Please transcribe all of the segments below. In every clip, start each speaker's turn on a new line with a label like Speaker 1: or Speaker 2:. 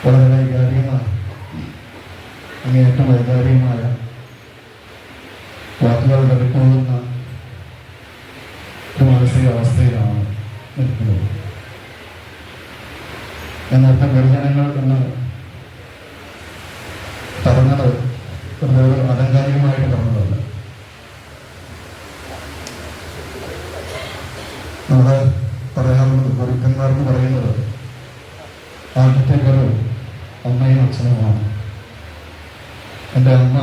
Speaker 1: വളരെ വൈകാരികമായ അങ്ങേയറ്റം വൈകാരികമായ വാക്കുകളുടെ വിട്ടുപോകുന്ന ഒരു മാനസികാവസ്ഥയിലാണ് നിൽക്കുന്നത്. എന്നർത്ഥം ഗുരുജനങ്ങൾ എന്ന് പറഞ്ഞത് ഒരു ആലങ്കാരികമായിട്ട് പറഞ്ഞതല്ല. നമ്മൾ പറയാറുള്ളത് ഗുരുക്കന്മാരെന്ന് പറയുന്നത് ആദ്യത്തെ ഗുരു അമ്മയും അച്ഛനുമാണ്. എൻ്റെ അമ്മ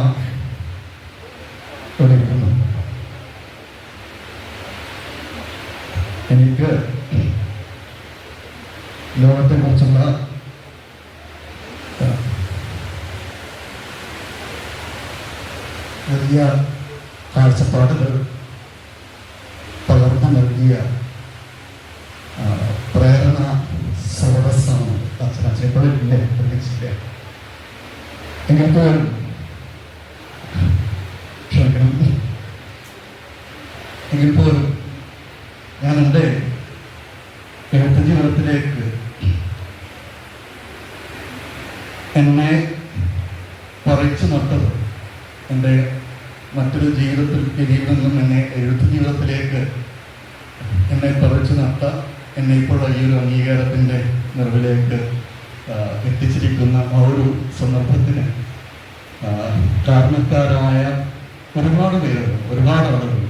Speaker 1: ഇവിടെ ഇരിക്കുന്നു. എനിക്ക് ലോകത്തെക്കുറിച്ചുള്ള വലിയ കാഴ്ചപ്പാടുകൾ പകർന്നു നൽകിയ പ്രേരണ സ്രോതസ്സാണ് അച്ഛൻ. എപ്പോഴും ഇല്ലേ പ്രതീക്ഷിച്ചില്ല. എങ്കിൽ പോലും ക്ഷമിക്കണം. എങ്കിൽ പോലും ഞാൻ എൻ്റെ എഴുത്ത് ജീവിതത്തിലേക്ക് എന്നെ പറിച്ചു നട്ടത് എൻ്റെ മറ്റൊരു ജീവിതത്തിൽ നിന്നും എന്നെ എഴുത്ത് ജീവിതത്തിലേക്ക് എന്നെ പറിച്ചു നട്ട എന്നെ ഇപ്പോൾ ഈ ഒരു അംഗീകാരത്തിൻ്റെ നിറവിലേക്ക് എത്തിച്ചിരിക്കുന്ന ആ ഒരു സന്ദർഭത്തിന് കാരണക്കാരായ ഒരുപാട് പേരുണ്ട്, ഒരുപാട് ആളുകൾ.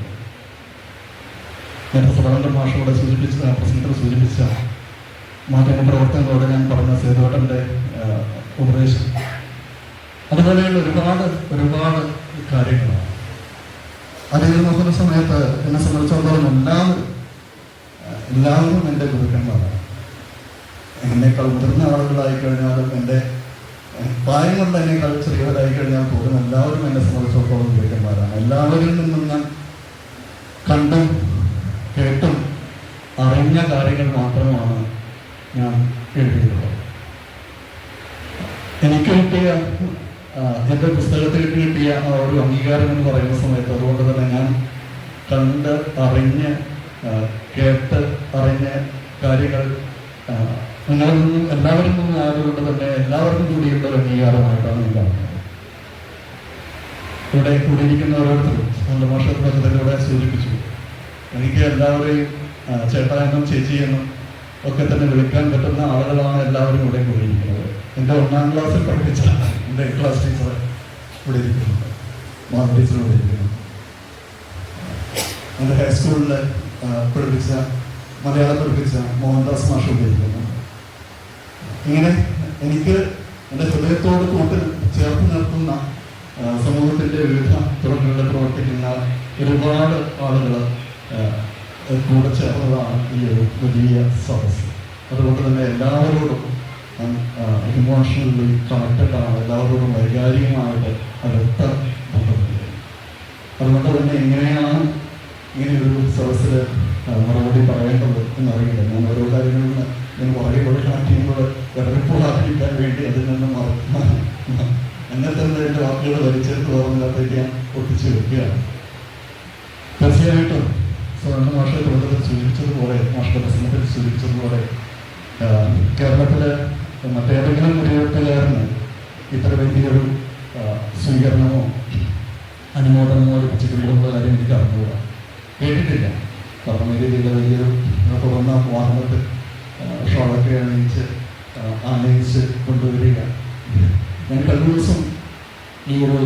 Speaker 1: നേരത്തെ സ്വതന്ത്ര ഭാഷയോടെ പ്രസംഗത്തിൽ സൂചിപ്പിച്ച മാധ്യമപ്രവർത്തനങ്ങളോട് ഞാൻ പറഞ്ഞ സേതുവേട്ടൻ്റെ ഉപദേശം, അതുപോലെയുള്ള ഒരുപാട് ഒരുപാട് കാര്യങ്ങളാണ്. അതിൽ നോക്കുന്ന സമയത്ത് എന്നെ സംബന്ധിച്ചിടത്തോളം എല്ലാവരും എൻ്റെ ഗുരുക്കന്മാരാണ്. എന്നേക്കാൾ മുതിർന്ന ആളുകളായി കഴിഞ്ഞാലും എൻ്റെ പ്രായം കൊണ്ട് എന്നേക്കാൾ ചെറിയവരായി കഴിഞ്ഞാൽ പോലും എല്ലാവരും എന്നെ സംബന്ധിച്ചിടത്തോളം ഗുരുക്കന്മാരാണ്. എല്ലാവരിൽ നിന്നും ഞാൻ കണ്ടും കേട്ടും അറിഞ്ഞ കാര്യങ്ങൾ മാത്രമാണ് ഞാൻ എഴുതിയിട്ടുള്ളത്. എനിക്ക് കിട്ടിയ എൻ്റെ പുസ്തകത്തിൽ കിട്ടിയ ആ ഒരു അംഗീകാരം എന്ന് പറയുന്ന സമയത്ത് അതുകൊണ്ട് തന്നെ ഞാൻ കണ്ട് അറിഞ്ഞ് കേട്ട് അറിഞ്ഞ കാര്യങ്ങൾ നിങ്ങളിൽ നിന്നും എല്ലാവരിൽ നിന്നും ആയതുകൊണ്ട് തന്നെ എല്ലാവർക്കും കൂടിയുള്ള ഒരു അംഗീകാരമായിട്ടാണ് ഞാൻ കാണുന്നത്. ഇവിടെ കൂടിയിരിക്കുന്ന ഓരോരുത്തരും നമ്മുടെ ഭാഷത്തിലൂടെ സൂചിപ്പിച്ചു. എനിക്ക് എല്ലാവരെയും ചേട്ടാ എന്നും ചേച്ചി എന്നും ഒക്കെ തന്നെ വിളിക്കാൻ പറ്റുന്ന ആളുകളാണ് എല്ലാവരും ഇവിടെ കൂടിയിരിക്കുന്നത്. എൻ്റെ 1ാം ക്ലാസ്സിൽ പഠിപ്പിച്ച എൻ്റെ ക്ലാസ് ടീച്ചർ ഇവിടെ ഇരിക്കുന്നുണ്ട്, മാം ടീച്ചർ ഇവിടെ ഇരിക്കുന്നു. എൻ്റെ ഹൈസ്കൂളിൽ പഠിപ്പിച്ച മലയാളം പഠിപ്പിച്ച മോഹൻദാസ് മാഷ് ഇവിടെ ഇരിക്കുന്നു. ഇങ്ങനെ എനിക്ക് എൻ്റെ ഹൃദയത്തോട് കൂട്ടിൽ ചേർത്ത് നിർത്തുന്ന സമൂഹത്തിൻ്റെ വിവിധ തുറകളിൽ പ്രവർത്തിക്കുന്ന ഒരുപാട് ആളുകൾ കൂടെ ചേർന്നതാണ് ഈ ഒരു വലിയ സദസ്സ്. അതുകൊണ്ട് തന്നെ എല്ലാവരോടും ഇമോഷണലി കണക്റ്റഡ് ആണ്, എല്ലാവരോടും വൈകാരികമായിട്ട് അടുത്ത ബന്ധമില്ല. അതുകൊണ്ട് തന്നെ എങ്ങനെയാണ് ഇങ്ങനെയൊരു സദസ്സിൽ മറുപടി പറയേണ്ടത് എന്നറിയില്ല. ഞാൻ ഓരോ കാര്യങ്ങളിൽ ഞാൻ പറയുമ്പോൾ കാണിക്കുമ്പോൾ വെറുപ്പുളാക്കിക്കാൻ വേണ്ടി അതിൽ നിന്ന് അങ്ങനെ തന്നെ എൻ്റെ വാക്കുകൾ വലിച്ചെടുത്ത് ഓർമ്മയില്ലാത്തേക്ക് ഞാൻ ഒട്ടിച്ചു വെക്കുകയാണ്. തീർച്ചയായിട്ടും സ്വന്തം മാഷ തുടക്കത്തിൽ സൂചിപ്പിച്ചതുപോലെ, മാഷയുടെ പ്രസംഗത്തിൽ സൂചിപ്പിച്ചതുപോലെ, കേരളത്തിലെ മറ്റേതെങ്കിലും ഒരു എഴുത്തുകാരന് ഇത്ര വലിയൊരു സ്വീകരണമോ അനുമോദനമോ ലഭിച്ചിട്ടുള്ള കാര്യം എനിക്ക് അറിഞ്ഞുകൂടാ, കേട്ടിട്ടില്ല. കാരണം ഈ രീതിയിലുള്ള വലിയൊരു തുറന്ന വാഹനത്തിൽ ഷോളൊക്കെ ആനയിച്ച് കൊണ്ടുവരിക. ഞാൻ കഴിഞ്ഞ ദിവസം ഈ ഒരു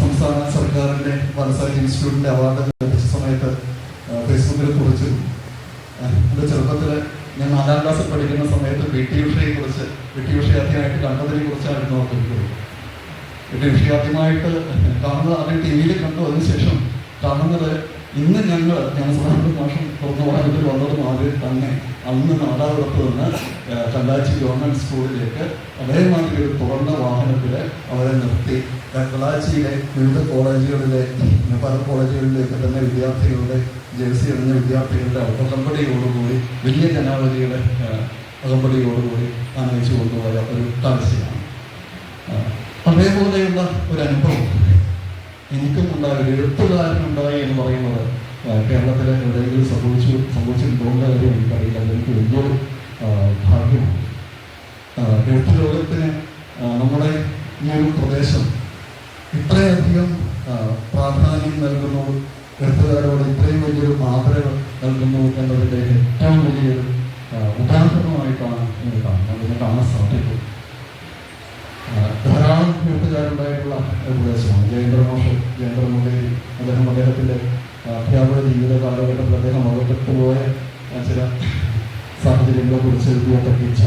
Speaker 1: സംസ്ഥാന സർക്കാരിൻ്റെ ബാലസാഹിത്യ ഇൻസ്റ്റിറ്റ്യൂട്ടിൻ്റെ അവാർഡ് ലഭിച്ച സമയത്ത് ഫേസ്ബുക്കിൽ കുറിച്ചു. എൻ്റെ ചെറുപ്പത്തിൽ ഞാൻ 4ാം ക്ലാസ്സിൽ പഠിക്കുന്ന സമയത്ത് പി.ടി. ഉഷയെക്കുറിച്ച്, പി.ടി. ഉഷയെ ആദ്യമായിട്ട് കണ്ടതിനെ കുറിച്ചായിരുന്നു ഓർക്കുന്നത്. പി.ടി. ഉഷയെ ആദ്യമായിട്ട് കാണുന്നത് ആദ്യം ടി വിയിൽ കണ്ടു. അതിനുശേഷം കാണുന്നത് ഇന്ന് ഞങ്ങൾ സ്വതന്ത്ര ഭാഷം തുറന്ന വാഹനത്തിൽ വന്നതും ആദ്യം തന്നെ അന്ന് നാടാവിടത്ത് നിന്ന് കല്ലാച്ചി ഗവൺമെൻറ് സ്കൂളിലേക്ക് അതേമാതിരി ഒരു തുറന്ന വാഹനത്തിൽ അവരെ നിർത്തി കല്ലാച്ചിയിലെ വിവിധ കോളേജുകളിലെ പല കോളേജുകളിലേക്ക് തന്നെ വിദ്യാർത്ഥികളുടെ ജേഴ്സി അണിഞ്ഞ വിദ്യാർത്ഥികളുടെ അകമ്പടിയോടുകൂടി വലിയ ജനാവലിയുടെ അകമ്പടിയോടുകൂടി ആനയിച്ചു കൊണ്ടുപോയ ഒരു കാഴ്ചയാണ്. അതേപോലെയുള്ള ഒരു അനുഭവം എനിക്കും ഉണ്ടായ ഒരു എഴുത്തുകാരനുണ്ടായി എന്ന് പറയുന്നത് കേരളത്തിലെ എവിടെയെങ്കിലും സംഭവിച്ചിട്ടുണ്ടോ കാര്യം എനിക്കറിയില്ല. അതെനിക്ക് വലിയൊരു ഭാഗ്യമാണ്. എഴുത്ത് ലോകത്തിന് നമ്മുടെ ഈ ഒരു പ്രദേശം ഇത്രയധികം പ്രാധാന്യം നൽകുന്നു, എഴുത്തുകാരോട് ഇത്രയും വലിയൊരു ആദരവ് നൽകുന്നു എന്നതിൻ്റെ ഏറ്റവും വലിയൊരു ഉദാഹരണമായിട്ടാണ് ഇത് കാണുന്നത്. അതിനെ കാണാൻ സാധിക്കും. ധാരാളം എഴുത്തുകാരുണ്ടായിട്ടുള്ള ഒരു പ്രദേശമാണ് ജയേന്ദ്രമോഹൻ. അദ്ദേഹത്തിൻ്റെ അധ്യാപക ജീവിത കാലഘട്ടത്തിൽ അദ്ദേഹം അകപ്പെട്ടു പോയ ചില സാഹചര്യങ്ങളെ കുറിച്ച് എഴുതിയ പഠിച്ച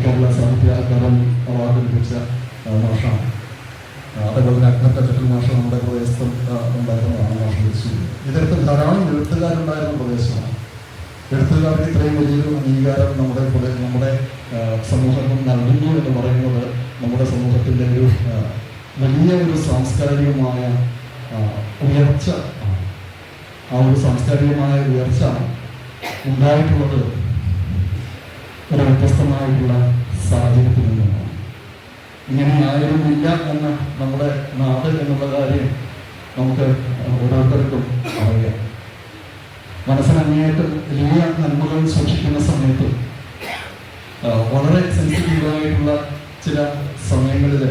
Speaker 1: കേരള സാഹിത്യ അക്കാദമി അവാർഡ് ലഭിച്ച മാഷാണ്. അതേപോലെ അഗ്നക്കച്ചൽ മാഷ നമ്മുടെ പ്രദേശത്ത് ഉണ്ടായിരുന്നതാണ്. മാഷ വിളിച്ചു. ഇത്തരത്തിൽ ധാരാളം എഴുത്തുകാരുണ്ടായിരുന്ന പ്രദേശമാണ്. എഴുത്തുകാർക്ക് ഇത്രയും വലിയൊരു അംഗീകാരം നമ്മുടെ സമൂഹം നൽകുന്നു എന്ന് പറയുന്നത് നമ്മുടെ സമൂഹത്തിൻ്റെ ഒരു വലിയ ഒരു സാംസ്കാരികമായ ഉയർച്ച. ആ ഒരു സാംസ്കാരികമായ ഉയർച്ച ഉണ്ടായിട്ടുള്ളത് ഒരു വ്യത്യസ്തമായിട്ടുള്ള സാഹചര്യത്തിൽ നിന്നാണ്. ഇങ്ങനെ ആയിരുന്നില്ല എന്ന നമ്മുടെ നാട് എന്നുള്ള കാര്യം നമുക്ക് ഓരോരുത്തർക്കും അറിയാം. മനസ്സിനങ്ങേയറ്റം വലിയ നന്മകൾ സൂക്ഷിക്കുന്ന സമയത്ത് വളരെ സെൻസിറ്റീവായിട്ടുള്ള ചില സമയങ്ങളിൽ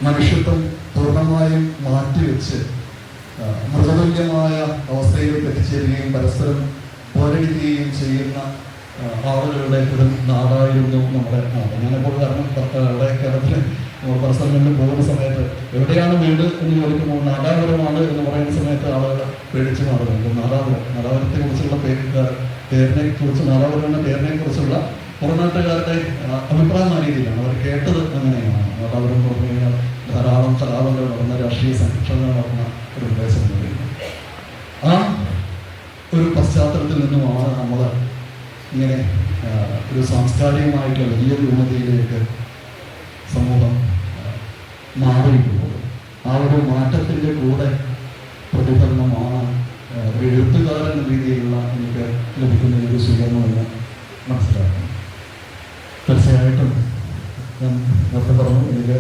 Speaker 1: മനുഷ്യത്വം പൂർണ്ണമായും മാറ്റിവെച്ച് മൃഗതുല്യമായ അവസ്ഥയിലേക്ക് എത്തിച്ചേരുകയും പരസ്പരം പോരടിക്കുകയും ചെയ്യുന്ന ആളുകളുടെ ഒരു നാടായിരുന്നു നമ്മുടെ നാട്. ഞാനെപ്പോൾ കാരണം ഇവിടെ കേരളത്തിൽ നമ്മൾ പല സ്ഥലങ്ങളിൽ പോകുന്ന സമയത്ത് എവിടെയാണ് വീട് എന്ന് ചോദിക്കുമ്പോൾ നാദാപുരമാണ് എന്ന് പറയുന്ന സമയത്ത് ആളുകൾ പേടിച്ച് മാറുന്നുണ്ട്. നാദാപുരത്തെ കുറിച്ചുള്ള പേരിനെ കുറിച്ച്, നാദാപുരം എന്ന പേരിനെ കുറിച്ചുള്ള പുറനാട്ടുകാരുടെ അഭിപ്രായം ആ രീതിയിലാണ് അവർ കേട്ടത്. അങ്ങനെയാണ് നാദാപുരം പറഞ്ഞു കഴിഞ്ഞാൽ ധാരാളം കലാപങ്ങൾ നടന്ന, രാഷ്ട്രീയ സംഘർഷങ്ങൾ നടന്ന ഒരു പ്രദേശം എന്ന് പറയുന്നത്. ആ ഒരു പശ്ചാത്തലത്തിൽ നിന്നുമാണ് നമ്മൾ ഇങ്ങനെ ഒരു സാംസ്കാരികമായിട്ടുള്ള വലിയൊരു ഉന്നതിയിലേക്ക് സമൂഹം മാറിയിട്ടുള്ളത്. ആ ഒരു മാറ്റത്തിൻ്റെ കൂടെ പ്രതിഫലനമാണ് ഒരു എഴുത്തുകാരൻ എന്ന രീതിയിലുള്ള എനിക്ക് ലഭിക്കുന്ന ഒരു സ്വീകരണമെന്ന് മനസ്സിലാക്കണം. തീർച്ചയായിട്ടും ഞാൻ നേരത്തെ പറഞ്ഞു, എനിക്ക്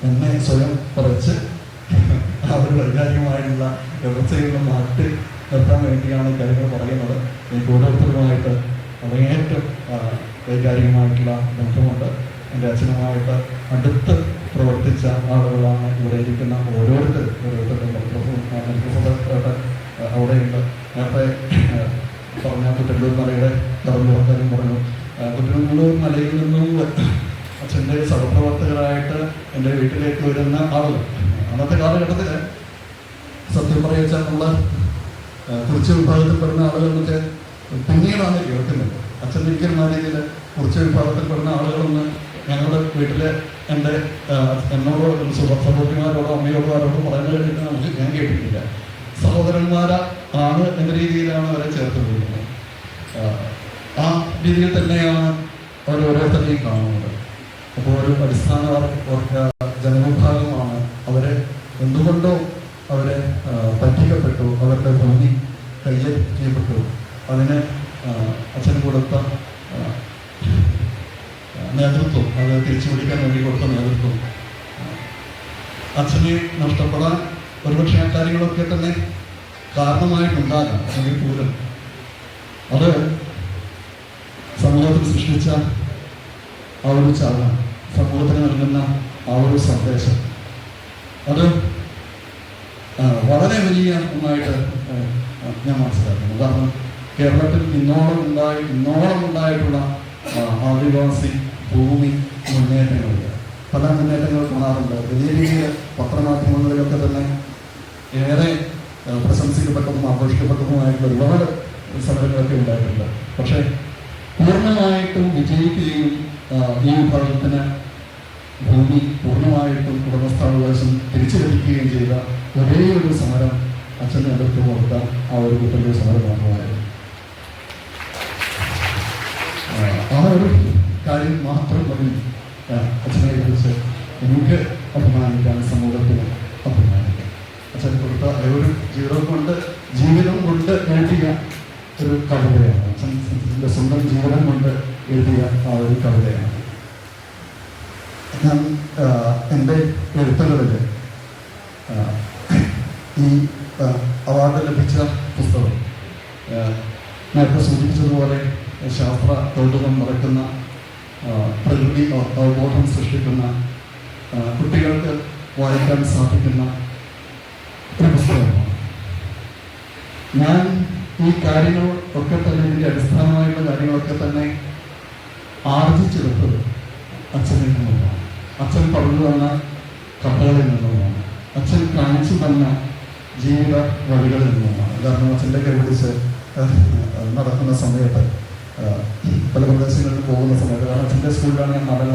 Speaker 1: എന്നെ സ്വയം കുറച്ച് ആ ഒരു വൈകാരികമായിട്ടുള്ള വ്യവസ്ഥയിൽ മാറ്റി നിർത്താൻ വേണ്ടിയാണ് കാര്യങ്ങൾ പറയുന്നത്. എനിക്ക് ഓരോരുത്തരുമായിട്ട് അങ്ങേയറ്റം വൈകാരികമായിട്ടുള്ള ബന്ധമുണ്ട്. എൻ്റെ അച്ഛനുമായിട്ട് അടുത്ത് പ്രവർത്തിച്ച ആളുകളാണ് ഇവിടെ ഇരിക്കുന്ന ഓരോരുത്തരുടെ അവിടെയുണ്ട്. നേരത്തെ പറഞ്ഞ കുറ്റല്ലൂർ മലയുടെ കടന്നുറക്കാരും പറഞ്ഞു. കുറ്റല്ലൂർ മലയിൽ നിന്നും അച്ഛൻ്റെ സഹപ്രവർത്തകരായിട്ട് എൻ്റെ വീട്ടിലേക്ക് വരുന്ന ആളുകൾ അന്നത്തെ കാലഘട്ടത്തിൽ സത്യം പറയുക നമ്മൾ കുറിച്ച് വിഭാഗത്തിൽപ്പെടുന്ന ആളുകളൊക്കെ പിന്നീടാണ് കേൾക്കുന്നത്. അച്ഛൻ ഒരിക്കലും ആ രീതിയിൽ കുറിച്ച് വിഭാഗത്തിൽപ്പെടുന്ന ആളുകളൊന്ന് ഞങ്ങളുടെ വീട്ടിലെ എന്നോടോ സഹോദരിമാരോടോ അമ്മയോടോ ആരോടോ പറയുന്നത് കേട്ടിട്ട് നമുക്ക് ഞാൻ കേട്ടിട്ടില്ല. സഹോദരന്മാരാണ് എന്ന രീതിയിലാണ് അവരെ ചേർത്ത് കൊള്ളുന്നത്. ആ രീതിയിൽ തന്നെയാണ് അവർ ഓരോരുത്തരെയും കാണുന്നത്. അപ്പോൾ ഒരു അടിസ്ഥാന ജനവിഭാഗമാണ്. അവരെ എന്തുകൊണ്ടോ അവരെ പറ്റിക്കപ്പെട്ടു, അവരുടെ ഭൂമി കയ്യേറ്റപ്പെട്ടു. അതിന് അച്ഛൻ കൊടുത്ത നേതൃത്വം, അത് തിരിച്ചു പിടിക്കാൻ വേണ്ടി കൊടുത്ത നേതൃത്വം അച്ഛനെ നഷ്ടപ്പെടാൻ ഒരുപക്ഷെ ആ കാര്യങ്ങളൊക്കെ തന്നെ കാരണമായിട്ടുണ്ടാകാം. എങ്കിൽ പോലും അത് സമൂഹത്തിൽ സൃഷ്ടിച്ച ആ ഒരു ചലനം, സമൂഹത്തിന് നൽകുന്ന ആ ഒരു സന്ദേശം, അത് വളരെ വലിയ ഒന്നായിട്ട് ഞാൻ മനസ്സിലാക്കുന്നു. കാരണം കേരളത്തിൽ ഇന്നോളം ഉണ്ടായിട്ടുള്ള ആദിവാസി ഭൂമി മുന്നേറ്റങ്ങളില്ല. പല മുന്നേറ്റങ്ങൾ കാണാറുണ്ട്. വലിയ രീതിയിൽ പത്രമാധ്യമങ്ങളിലൊക്കെ തന്നെ ഏറെ പ്രശംസിക്കപ്പെട്ടതും ആഘോഷിക്കപ്പെട്ടതുമായിട്ടുള്ള ഒരുപാട് സമരങ്ങളൊക്കെ ഉണ്ടായിട്ടുണ്ട്. പക്ഷേ പൂർണ്ണമായിട്ടും വിജയിക്കുകയും ഈ വിഭാഗത്തിന് ഭൂമി പൂർണ്ണമായിട്ടും ഉടമസ്ഥാവകാശം തിരിച്ചു ലഭിക്കുകയും ചെയ്ത ഒരേ ഒരു സമരം അച്ഛൻ്റെ നേതൃത്വം കൊടുത്ത ആ ഒരു കുറ്റന്റെ സമരം മാത്രമായിരുന്നു. ആ ഒരു കാര്യം മാത്രം മതി അച്ഛനെ കുറിച്ച് എനിക്ക് അഭിമാനിക്കാൻ, സമൂഹത്തിന് അഭിമാനിക്കാൻ. അച്ഛൻ കൊടുത്ത ഒരു ജീവിതം കൊണ്ട് എഴുതിയ ഒരു കവിതയാണ്. അച്ഛൻ്റെ സ്വന്തം ജീവിതം കൊണ്ട് എഴുതിയ ആ ഒരു കവിതയാണ്. ഞാൻ എൻ്റെ എഴുത്തുകളിൽ ഈ അവാർഡ് ലഭിച്ച പുസ്തകം നേരത്തെ സൂചിപ്പിച്ചതുപോലെ ശാസ്ത്ര കൗതുകം നടക്കുന്ന പ്രകൃതി അവബോധം സൃഷ്ടിക്കുന്ന, കുട്ടികൾക്ക് വായിക്കാൻ സാധിക്കുന്ന ഒരു പുസ്തകമാണ്. ഞാൻ ഈ കാര്യങ്ങൾ ഒക്കെ തന്നെ, ഇതിൻ്റെ അടിസ്ഥാനമായിട്ടുള്ള കാര്യങ്ങളൊക്കെ തന്നെ ആർജിച്ചെടുത്തത് അച്ഛനിൽ നിന്നുമാണ്. അച്ഛൻ പറഞ്ഞു തന്ന കഥകളിൽ നിന്നുമാണ്, അച്ഛൻ കാണിച്ചു തന്ന ജീവിത വഴികളിൽ നിന്നുമാണ്. കാരണം അച്ഛൻ്റെ കൈ പിടിച്ച് നടക്കുന്ന സമയത്ത്, പല പ്രദേശങ്ങളിൽ പോകുന്ന സമയത്ത്, കാരണം അച്ഛൻ്റെ സ്കൂളിലാണ് ഞാൻ 4ാം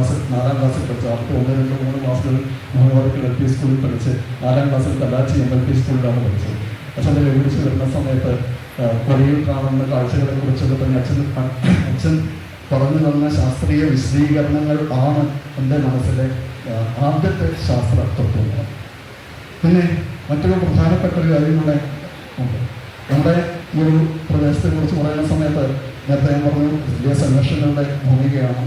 Speaker 1: ക്ലാസ്സിൽ പഠിച്ചത്. അവർക്ക് 1, 2, 3 മാസത്തിൽ മൂന്നുപേർക്ക് LP സ്കൂളിൽ പഠിച്ച് 4ാം ക്ലാസ്സിൽ കലാച്ചി MLP സ്കൂളിലാണ് പഠിച്ചത്. അച്ഛൻ്റെ കൈ പിടിച്ച് വരുന്ന സമയത്ത് വഴിയിൽ കാണുന്ന കാഴ്ചകളെ കുറിച്ചൊക്കെ തന്നെ അച്ഛൻ പറഞ്ഞു തന്ന ശാസ്ത്രീയ വിശദീകരണങ്ങൾ ആണ് എൻ്റെ മനസ്സിലെ ആദ്യത്തെ ശാസ്ത്ര തത്വങ്ങൾ. പിന്നെ മറ്റൊരു പ്രധാനപ്പെട്ട ഒരു കാര്യം കൂടെ ഉണ്ട്. നമ്മുടെ ഈ ഒരു പ്രദേശത്തെക്കുറിച്ച് പറയുന്ന സമയത്ത് നേരത്തെ ഞാൻ പറഞ്ഞു, വലിയ സംഘർഷങ്ങളുടെ ഭൂമികയാണ്.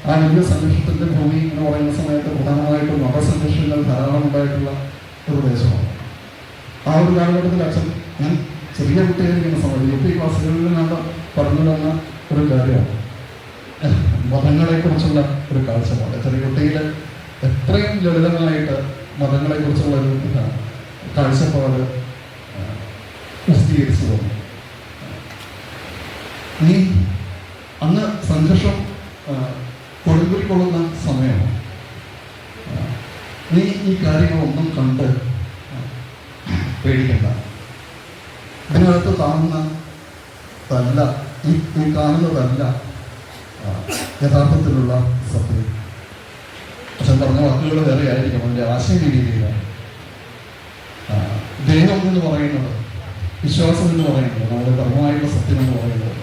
Speaker 1: ആ വലിയ സംഘർഷത്തിൻ്റെ ഭൂമി എന്ന് പറയുന്ന സമയത്ത് പ്രധാനമായിട്ടും മതസംഘർഷങ്ങൾ ധാരാളം ഉണ്ടായിട്ടുള്ള ഒരു പ്രദേശമാണ്. ആ ഒരു കാലഘട്ടത്തിൽ അച്ഛൻ, ഞാൻ ചെറിയ കുട്ടിയായിരിക്കുന്ന സമയത്ത് UP ക്ലാസ്സുകളിൽ നിന്ന് പറഞ്ഞു തന്ന ഒരു കാര്യമാണ് മതങ്ങളെക്കുറിച്ചുള്ള ഒരു കാഴ്ചപ്പാട്. ചെറിയ കുട്ടിയിൽ എത്രയും ലളിതമായിട്ട് മതങ്ങളെക്കുറിച്ചുള്ള ഒരു കാഴ്ചപ്പാട് വിശദീകരിച്ചു തോന്നി. നീ അന്ന് സംഘർഷം കൊടുങ്കുറിക്കൊള്ളുന്ന സമയമാണ്. നീ ഈ കാര്യങ്ങളൊന്നും കണ്ട് പേടിക്കണ്ട. ഇതിനകത്ത് കാണുന്നതല്ല, ഈ കാണുന്നതല്ല യഥാർത്ഥത്തിലുള്ള സത്യം. അച്ഛൻ പറഞ്ഞ വാക്കുകൾ വേറെ ആയിരിക്കും, അതിൻ്റെ ആശയം രീതിയിലാണ്. ദൈവം എന്ന് പറയുന്നത്, വിശ്വാസം എന്ന് പറയുന്നത്, നമ്മുടെ ധർമ്മമായിട്ടുള്ള സത്യം എന്ന് പറയുന്നത്,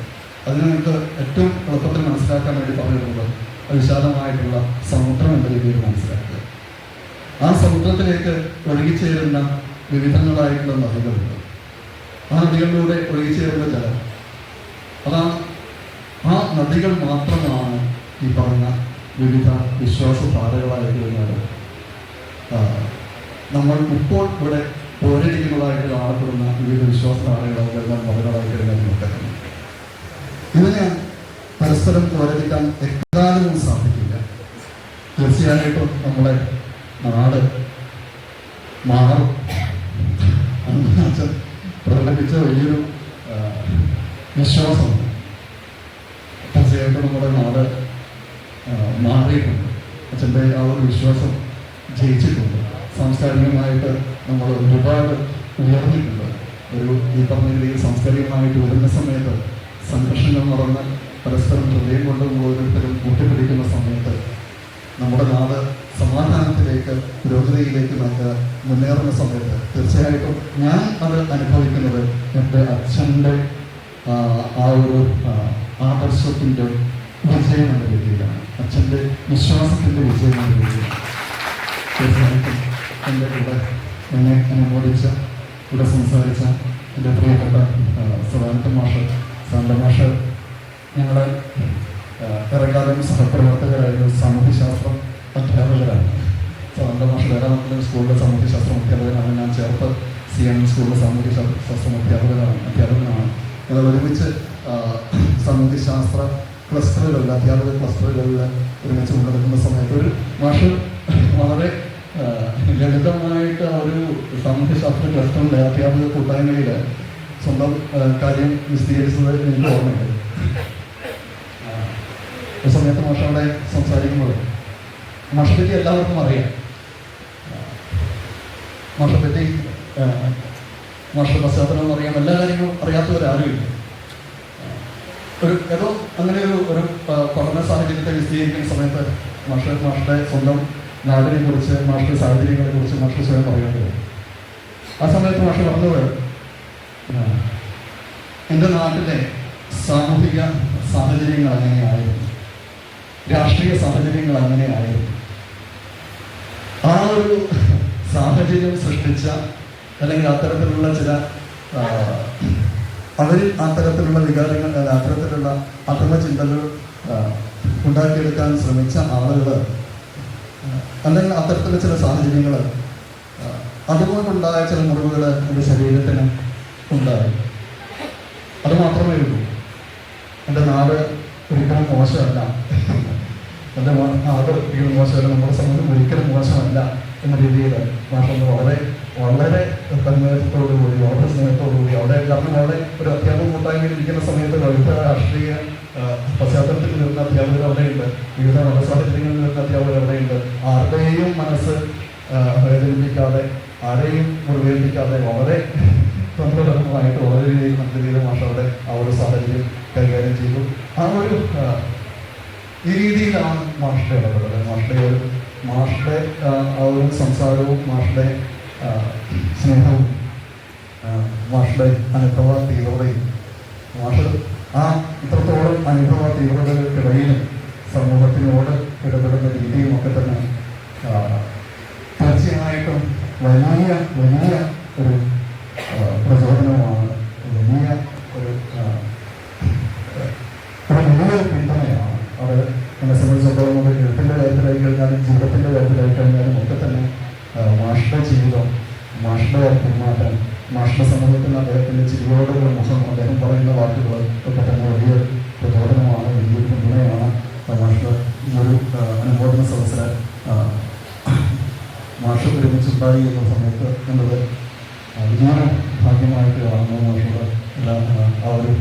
Speaker 1: അതിന് നമുക്ക് ഏറ്റവും എളുപ്പത്തിൽ മനസ്സിലാക്കാൻ വേണ്ടി പറഞ്ഞിട്ടുള്ളത് വിശാലമായിട്ടുള്ള സമുദ്രം എന്ന രീതിയിൽ മനസ്സിലാക്കുക. ആ സമുദ്രത്തിലേക്ക് ഒഴുകിച്ചേരുന്ന വിവിധങ്ങളായിട്ടുള്ള നദികളുണ്ട്. ആ നദികളിലൂടെ ഒഴുകിച്ചേരുന്ന ജലം, അതാണ് ആ നദികൾ മാത്രമാണ് ഈ പറഞ്ഞ വിവിധ വിശ്വാസധാരകളായിട്ട് വരുന്നത്. നമ്മൾ ഇപ്പോൾ ഇവിടെ പോരടിക്കുന്നതായിട്ട് കാണപ്പെടുന്ന വിവിധ വിശ്വാസധാരകളായിട്ട് മതങ്ങളായിട്ട് വരുന്നത്. ഇതിനെ പരസ്പരം പോരടിക്കാൻ എക്കാലവും സാധിക്കില്ല. തീർച്ചയായിട്ടും നമ്മുടെ നാട് മാറും. അച്ഛൻ പ്രകടിപ്പിച്ച വലിയൊരു വിശ്വാസമുണ്ട്. തീർച്ചയായിട്ടും നമ്മുടെ നാട് മാറിയിട്ടുണ്ട്. അച്ഛൻ്റെ ആ ഒരു വിശ്വാസം ജയിച്ചിട്ടുണ്ട്. സാംസ്കാരികമായിട്ട് നമ്മൾ ഒരുപാട് ഉയർന്നിട്ടുണ്ട്. ഈ പറഞ്ഞ രീതിയിൽ സാംസ്കാരികമായിട്ട് വരുന്ന സമയത്ത് സംഘർഷങ്ങൾ നടന്ന് പരസ്പരം ഹൃദയം കൊണ്ട് ഓരോരുത്തരും കൂട്ടിപ്പിടിക്കുന്ന സമയത്ത് നമ്മുടെ നാട് സമാധാനത്തിലേക്ക്, പുരോഗതിയിലേക്ക് മുന്നേറുന്ന സമയത്ത് തീർച്ചയായിട്ടും ഞാൻ അത് അനുഭവിക്കുന്നത് എൻ്റെ അച്ഛൻ്റെ ആ ഒരു ആദർശത്തിൻ്റെ വിജയം എന്ന രീതിയിലാണ്, അച്ഛൻ്റെ വിശ്വാസത്തിൻ്റെ വിജയം എന്ന രീതിയിലാണ്. തീർച്ചയായിട്ടും എൻ്റെ കൂടെ എന്നെ അനുമോദിച്ച, ഇവിടെ സംസാരിച്ച എൻ്റെ പ്രിയപ്പെട്ട സാന്ത മാഷ് ഞങ്ങളെ ഏറെക്കാലം സഹപ്രവർത്തകരായിരുന്നു. സാമൂഹ്യശാസ്ത്രം അധ്യാപകരാണ്. സാന്ത മാഷ് വേറെ സ്കൂളിലെ സാമൂഹ്യശാസ്ത്രം അധ്യാപകനാണ്. ഞാൻ ചേർത്ത് CM സ്കൂളിലെ സാമൂഹ്യശാസ്ത്രം അധ്യാപകനാണ്. ഞങ്ങൾ ഒരുമിച്ച് സാമൂഹ്യശാസ്ത്ര ക്ലസ്റ്ററുകളിൽ, അധ്യാപക ക്ലസ്റ്ററുകളിൽ ഒരുമിച്ച് കൊണ്ടുവരുന്ന സമയത്ത് ഒരു മാഷ് വളരെ ലളിതമായിട്ട് ഒരു സാമൂഹ്യശാസ്ത്ര ക്ലസ്റ്ററിൻ്റെ അധ്യാപക കൂട്ടായ്മയിൽ സ്വന്തം കാര്യം വിശദീകരിച്ചത് എനിക്ക് ഓർമ്മയുണ്ട്. ഒരു സമയത്ത് മാഷവിടെ സംസാരിക്കുമ്പോൾ മാഷെപ്പറ്റി എല്ലാവർക്കും അറിയാം. മാഷെപ്പറ്റി മാഷയുടെ പശ്ചാത്തലം അറിയാം, എല്ലാ കാര്യങ്ങളും അറിയാത്തവരാരുമില്ല. ഏതോ അങ്ങനെ ഒരു പഠന സാഹചര്യത്തെ വിശദീകരിക്കുന്ന സമയത്ത് മാഷയുടെ സ്വന്തം നാടിനെ കുറിച്ച്, മാഷയുടെ സാഹചര്യങ്ങളെ കുറിച്ച് മാഷ് സ്വയം പറയുന്നത്. ആ സമയത്ത് മാഷ് പറഞ്ഞത്, എൻ്റെ നാട്ടിലെ സാമൂഹിക സാഹചര്യങ്ങൾ അങ്ങനെയായിരുന്നു, രാഷ്ട്രീയ സാഹചര്യങ്ങൾ അങ്ങനെയായിരുന്നു. ആ ഒരു സാഹചര്യം സൃഷ്ടിച്ച, അല്ലെങ്കിൽ അത്തരത്തിലുള്ള ചില അവരിൽ അത്തരത്തിലുള്ള വികാരങ്ങൾ, അത്തരത്തിലുള്ള അധമ ചിന്തകൾ ഉണ്ടാക്കിയെടുക്കാൻ ശ്രമിച്ച ആളുകൾ, അല്ലെങ്കിൽ അത്തരത്തിലുള്ള ചില സാഹചര്യങ്ങൾ, അതുകൊണ്ടുണ്ടായ ചില മുറിവുകൾ എൻ്റെ ശരീരത്തിന് ഉണ്ടായി. അത് മാത്രമേ ഉള്ളൂ. എൻ്റെ നാട് ഒരിക്കലും മോശമല്ല. എൻ്റെ അത് ഒരിക്കലും മോശമല്ല, നമ്മുടെ സമൂഹം ഒരിക്കലും മോശമല്ല എന്ന രീതിയിൽ മാഷൊന്ന് വളരെ വളരെ തന്മയത്തോടുകൂടി വളരെ സ്നേഹത്തോടുകൂടി അവിടെ, കാരണം അവിടെ ഒരു അധ്യാപക കൂട്ടായ്മയിൽ ഇരിക്കുന്ന സമയത്ത് വിവിധ രാഷ്ട്രീയ പശ്ചാത്തലത്തിൽ വരുന്ന അധ്യാപകർ അവിടെയുണ്ട്, വിവിധ മതസാഹചര്യങ്ങളിൽ വരുന്ന അധ്യാപകർ അവിടെയുണ്ട്. ആരുടെയും മനസ്സ് വേദനിപ്പിക്കാതെ, ആരെയും മുറിവേൽപ്പിക്കാതെ വളരെ തന്ത്രപരമായിട്ട് വളരെ രീതിയിൽ നല്ല രീതിയിൽ മാഷ അവിടെ ആ ഒരു സാഹചര്യം കൈകാര്യം ചെയ്തു. ഈ രീതിയിലാണ് മാഷയുടെ ഇടപെടൽ. മാഷയുടെ ആ ഒരു സംസാരവും മാഷയുടെ സ്നേഹവും മാഷയുടെ അനുഭവ തീവ്രതയും, മാഷ് ആ ഇത്രത്തോളം അനുഭവ തീവ്രതകൾക്കിടയിലും സമൂഹത്തിനോട് ഇടപെടുന്ന രീതിയും ഒക്കെ തന്നെ തീർച്ചയായിട്ടും വലിയ വലിയ ഒരു പ്രചോദനമാണ്, വലിയ ഒരു വലിയൊരു പിന്തുണയാണ്. അത് എന്നെ സംബന്ധിച്ചിടത്തോളം നമുക്ക് എഴുത്തിൻ്റെ കാര്യത്തിലായി കഴിഞ്ഞാലും ജീവിതത്തിൻ്റെ കാര്യത്തിലായി കഴിഞ്ഞാലും ഒക്കെ തന്നെ മാഷയുടെ ജീവിതം, മാഷയുടെ പെരുമാറ്റം, മാഷയുടെ സമൂഹത്തിൽ അദ്ദേഹത്തിൻ്റെ ചിരിയോടുള്ള മുഖം, അദ്ദേഹം പറയുന്ന വാക്കുകൾ ഒക്കെ തന്നെ വലിയൊരു പ്രചോദനമാണ്, വലിയൊരു പിന്തുണയാണ്. മാഷ് ഈ ഒരു അനുമോദന സദസ്സിൽ മാഷ് ഒരുമിച്ചുണ്ടായി എന്ന സമയത്ത് എന്നത് വലിയൊരു ഭാഗ്യമായിട്ട് കാണുന്നു. മാഷോട് എല്ലാം ആ ഒരു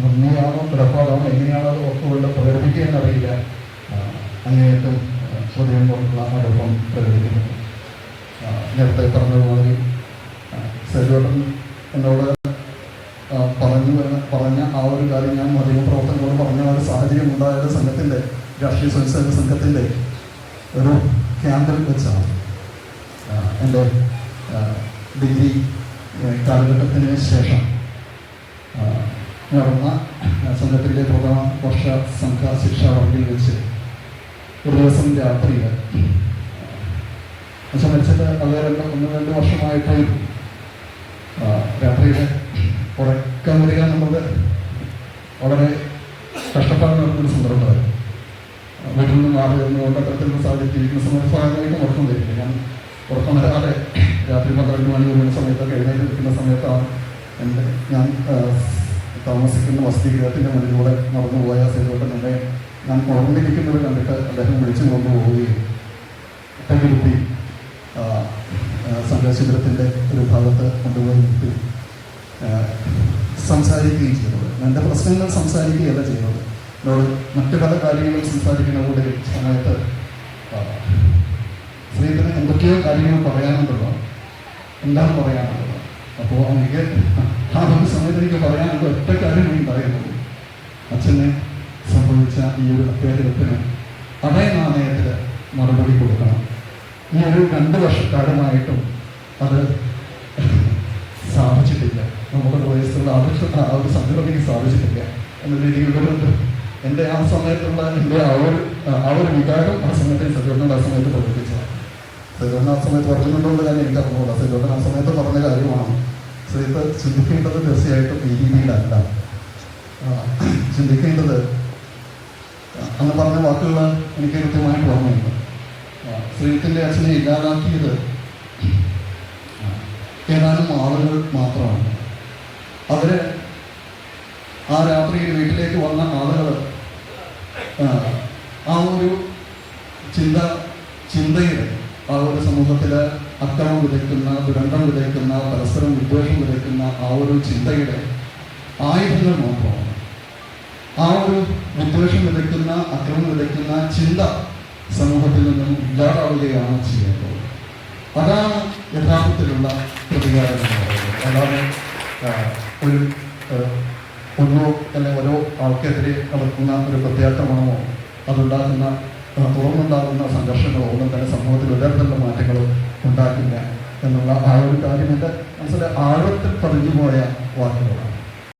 Speaker 1: നന്ദിയാണോ കിടപ്പാടാണോ എങ്ങനെയാണോ അത് ഒത്തുകൊണ്ട് പ്രകടിപ്പിക്കുക എന്നറിയില്ല, അങ്ങേയറ്റം ഹൃദയം കൊണ്ടുള്ള അടുപ്പം പ്രകടിപ്പിക്കുന്നു. നേരത്തെ പറഞ്ഞതുമാതിരി സരിവേട്ടൻ എന്നോട് പറഞ്ഞ ആ ഒരു കാര്യം ഞാൻ മാധ്യമപ്രവർത്തനങ്ങളോട് പറഞ്ഞ ആ ഒരു സാഹചര്യം ഉണ്ടായത് സംഘത്തിൻ്റെ രാഷ്ട്രീയ സ്വയംസേവക സംഘത്തിൻ്റെ ഒരു ക്യാമ്പിൽ വെച്ചാണ്. എൻ്റെ ഡിഗ്രി കാലഘട്ടത്തിന് ശേഷം നടന്ന സംഘത്തിൻ്റെ പ്രഥമ വർഷ സംഘ ശിക്ഷാ വർഗിൽ വെച്ച് ഒരു ദിവസം രാത്രിയിൽ പക്ഷെ മരിച്ചിട്ട് അത് 1-2 വർഷമായിട്ട് രാത്രിയിൽ ഉറക്കം വരിക എന്നുള്ളത് വളരെ കഷ്ടപ്പാട് നടന്നൊരു സന്ദർഭമായിരുന്നു. വീട്ടിൽ നിന്ന് മാറി വരുന്നതുകൊണ്ട് അത്തരത്തിലുള്ള സാഹചര്യം ജീവിക്കുന്ന സമയത്ത് ഉറക്കം വരില്ല. ഞാൻ ഉറക്കം വരാതെ രാത്രി 12 മണി വരുന്ന സമയത്തൊക്കെ എഴുന്നേറ്റ് നിൽക്കുന്ന സമയത്താണ് ഞാൻ താമസിക്കുന്ന വസതിഗൃഹത്തിൻ്റെ മുന്നിലൂടെ നടന്നുപോയ സേതുവേട്ടൻ എന്നെ ഞാൻ ഉറങ്ങിയിരിക്കുന്നത് കണ്ടിട്ട് അദ്ദേഹം വിളിച്ചു കൊണ്ടുപോവുകയും ഒട്ടകിരുത്തി സംഘശിബിരത്തിൻ്റെ ഒരു ഭാഗത്ത് കൊണ്ടുപോയി നിർത്തി സംസാരിക്കുകയും ചെയ്യുന്നത്. എൻ്റെ പ്രശ്നങ്ങൾ സംസാരിക്കുകയല്ല ചെയ്യുന്നത്, എന്നോട് മറ്റു പല കാര്യങ്ങളും സംസാരിക്കുന്ന കൂടെ സമയത്ത് സ്ത്രീത്തിന് എന്തൊക്കെയോ കാര്യങ്ങൾ പറയാനുണ്ടല്ലോ, എന്താണ് പറയാനുള്ളത്. അപ്പോൾ എനിക്ക് ആ ഒരു സമയത്ത് എനിക്ക് പറയാനുള്ള ഒറ്റ കാര്യമേ ഉണ്ടായിരുന്നുള്ളൂ, അച്ഛനെ സംഭവിച്ച ഈ ഒരു അത്യാഗ്രഹത്തിന് അതേ നാണയത്തിൽ മറുപടി കൊടുക്കണം. ഈ ഒരു 2 വർഷക്കാലമായിട്ടും അത് സാധിച്ചിട്ടില്ല. നമ്മുടെ വയസ്സുള്ള ആ ഒരു സംഘടനയ്ക്ക് സാധിച്ചിട്ടില്ല എന്ന രീതിയിലുണ്ട്. എൻ്റെ ആ സമയത്തുള്ള എൻ്റെ ആ ഒരു വികാരം ആ സമയത്ത് സജോട്ടൻ ആ സമയത്ത് പ്രവർത്തിച്ചതാണ്. സജോട്ടൻ ആ സമയത്ത് പറഞ്ഞിട്ടുള്ള കാര്യം എനിക്ക് അറിഞ്ഞുകൂടാ. സജോട്ടൻ ആ സമയത്ത് പറഞ്ഞ കാര്യമാണ്. ശ്രീത്ത് ചിന്തിക്കേണ്ടത് തീർച്ചയായിട്ടും ഈ രീതിയിലല്ല ചിന്തിക്കേണ്ടത്. അന്ന് പറഞ്ഞ വാക്കുകൾ എനിക്ക് കൃത്യമായിട്ട് ഓർമ്മയുണ്ട്. ശ്രീത്തിൻ്റെ അച്ഛനെ ഇല്ലാതാക്കിയത് ഏതാനും ആളുകൾ മാത്രമാണ്. അവര് ആ രാത്രിയിൽ വീട്ടിലേക്ക് വന്ന ആളുകൾ ആ ഒരു ചിന്തയുടെ ആ ഒരു സമൂഹത്തിൽ അക്രമം വിതയ്ക്കുന്ന, ദുരന്തം വിതയ്ക്കുന്ന, പരസ്പരം വിദ്വേഷം വിതയ്ക്കുന്ന ആ ഒരു ചിന്തയുടെ ആയുധങ്ങൾ മാത്രമാണ്. ആ ഒരു വിദ്വേഷം വിതയ്ക്കുന്ന, അക്രമം വിതയ്ക്കുന്ന ചിന്ത സമൂഹത്തിൽ നിന്നും ഇല്ലാതാവുകയാണ് ചെയ്യേണ്ടത്. അതാണ് യഥാർത്ഥത്തിലുള്ള പ്രതികാരം എന്ന് പറയുന്നത്. അല്ലാതെ ഒരു ഓരോ ആൾക്കെതിരെ നടക്കുന്ന ഒരു പ്രത്യാക്രമണമോ അതുണ്ടാക്കുന്ന തുറന്നുണ്ടാകുന്ന സംഘർഷങ്ങളോ ഒന്നും തന്നെ സമൂഹത്തിൽ ഒരിടത്തുള്ള മാറ്റങ്ങളും ഉണ്ടാക്കില്ല എന്നുള്ള ആ ഒരു കാര്യം എൻ്റെ മനസ്സിലെ ആഴത്തിൽ പതിഞ്ഞു പോയ വാക്കുകളാണ്.